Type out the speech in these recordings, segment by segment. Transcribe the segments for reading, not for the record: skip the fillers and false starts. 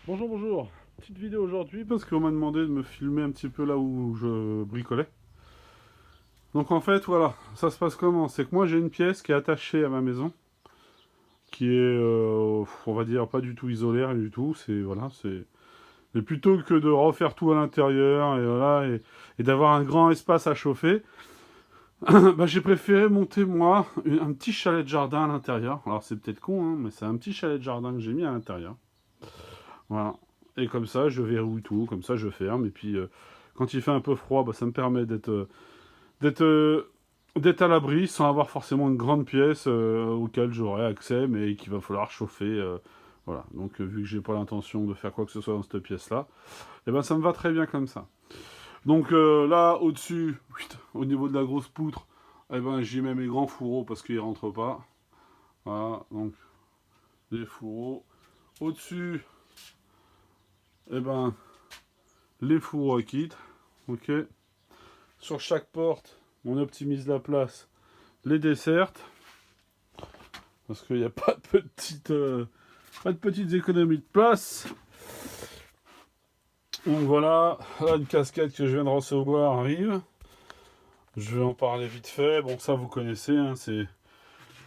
Bonjour, bonjour. Petite vidéo aujourd'hui parce qu'on m'a demandé de me filmer un petit peu là où je bricolais. Donc en fait, voilà, ça se passe comment? C'est que moi j'ai une pièce qui est attachée à ma maison, qui est, on va dire, pas du tout isolée, rien du tout. C'est voilà, c'est. Et plutôt que de refaire tout à l'intérieur et voilà et d'avoir un grand espace à chauffer, bah, j'ai préféré monter moi un petit chalet de jardin à l'intérieur. Alors c'est peut-être con, hein, mais c'est un petit chalet de jardin que j'ai mis à l'intérieur. Voilà. Et comme ça, je verrouille tout, comme ça, je ferme. Et puis, quand il fait un peu froid, bah, ça me permet d'être, euh, d'être à l'abri sans avoir forcément une grande pièce auquel j'aurai accès, mais qu'il va falloir chauffer. Voilà. Donc, vu que j'ai pas l'intention de faire quoi que ce soit dans cette pièce-là, et ben, ça me va très bien comme ça. Donc, là, au-dessus, au niveau de la grosse poutre, eh ben, j'y mets mes grands fourreaux parce qu'ils rentrent pas. Voilà. Donc, les fourreaux. Au-dessus, eh ben, les fourreaux à quitte. Ok. Sur chaque porte, on optimise la place, les dessertes, parce qu'il n'y a pas de pas de petites économies de place. Donc voilà, là une casquette que je viens de recevoir arrive. Je vais en parler vite fait. Bon, ça vous connaissez, hein, c'est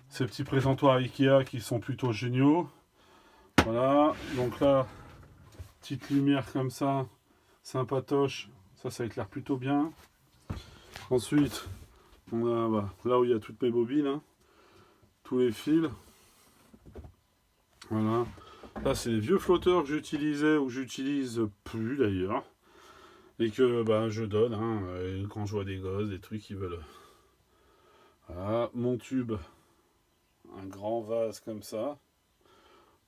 ces petits présentoirs Ikea qui sont plutôt géniaux. Voilà, donc là, petite lumière comme ça, sympatoche, ça éclaire plutôt bien. Ensuite, on a là où il y a toutes mes bobines, hein, tous les fils. Voilà. Là, c'est les vieux flotteurs que j'utilisais ou que j'utilise plus d'ailleurs. Et que bah, je donne hein, quand je vois des gosses, des trucs qui veulent. Voilà, mon tube, un grand vase comme ça.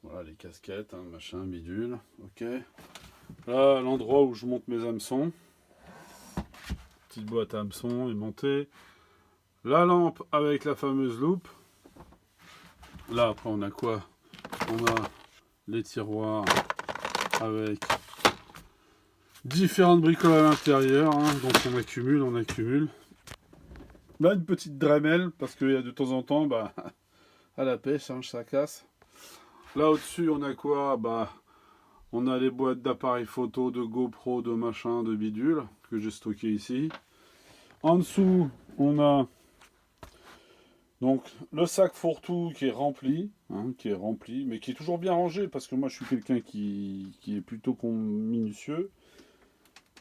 Voilà, les casquettes, hein, machin, bidule. Ok. Là, l'endroit où je monte mes hameçons. Petite boîte à hameçons aimantée. La lampe avec la fameuse loupe. Là, après, on a quoi? On a les tiroirs avec différentes bricoles à l'intérieur, hein, donc on accumule, on accumule. Là, une petite Dremel, parce qu'il y a de temps en temps, bah, à la pêche, hein, ça casse. Là, au-dessus, on a quoi? Bah, on a les boîtes d'appareils photo, de GoPro, de machin, de bidule, que j'ai stocké ici. En dessous, on a donc le sac fourre-tout qui est rempli, hein, mais qui est toujours bien rangé, parce que moi, je suis quelqu'un qui est plutôt minutieux.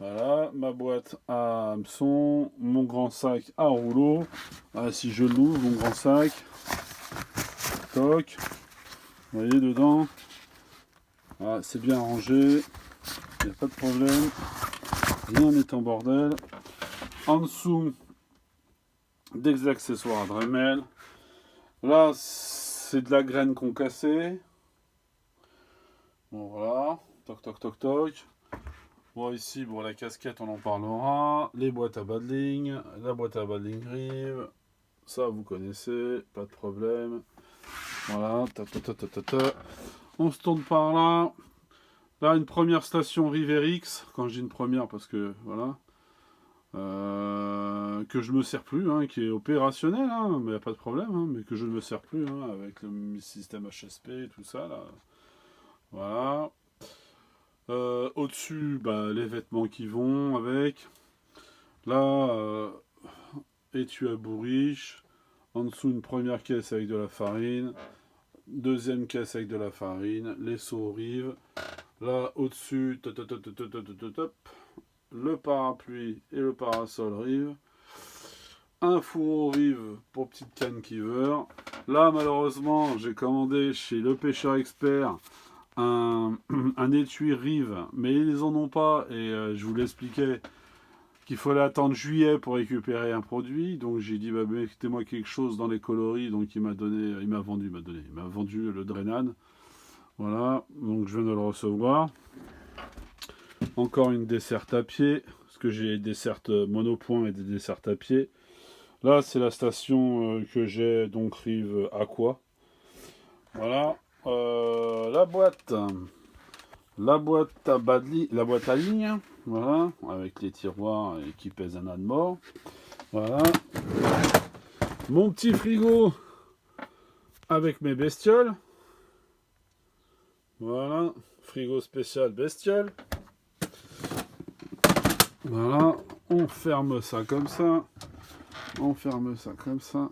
Voilà, ma boîte à hameçon, mon grand sac à rouleau. Voilà, si je l'ouvre, mon grand sac, toc, vous voyez dedans. Voilà, c'est bien rangé, il n'y a pas de problème, rien n'est en bordel. En dessous, des accessoires à Dremel. Là, c'est de la graine concassée. Bon, voilà, toc, toc, toc, toc. Bon, ici, bon, la casquette, on en parlera. Les boîtes à bas de ligne, la boîte à bas de ligne Rive. Ça, vous connaissez, pas de problème. Voilà, on se tourne par là. Là, une première station Riverix. Quand je dis une première, parce que voilà. Que je me sers plus, hein, qui est opérationnel, hein, mais y a pas de problème, hein, mais que je ne me sers plus hein, avec le système HSP et tout ça. Là. Voilà. Au-dessus, bah, les vêtements qui vont avec. Là, étui à bourriche. En dessous, une première caisse avec de la farine. Deuxième caisse avec de la farine. Les seaux rives. Là, au-dessus, le parapluie et le parasol rive. Un four rive pour petite canne qui veut. Là, malheureusement, j'ai commandé chez Le Pêcheur Expert un étui rive, mais ils en ont pas. Et je vous l'expliquais qu'il fallait attendre juillet pour récupérer un produit. Donc j'ai dit, bah, mettez-moi quelque chose dans les coloris. Donc il m'a vendu le Drenan. Voilà, donc je viens de le recevoir. Encore une desserte à pied, parce que j'ai des dessertes monopoint et des dessertes à pied. Là, c'est la station que j'ai, donc Rive Aqua. Voilà. La boîte à ligne, voilà, avec les tiroirs qui pèsent un âne mort. Voilà. Mon petit frigo avec mes bestioles. Voilà. frigo spécial bestial. Voilà, on ferme ça comme ça. On ferme ça comme ça.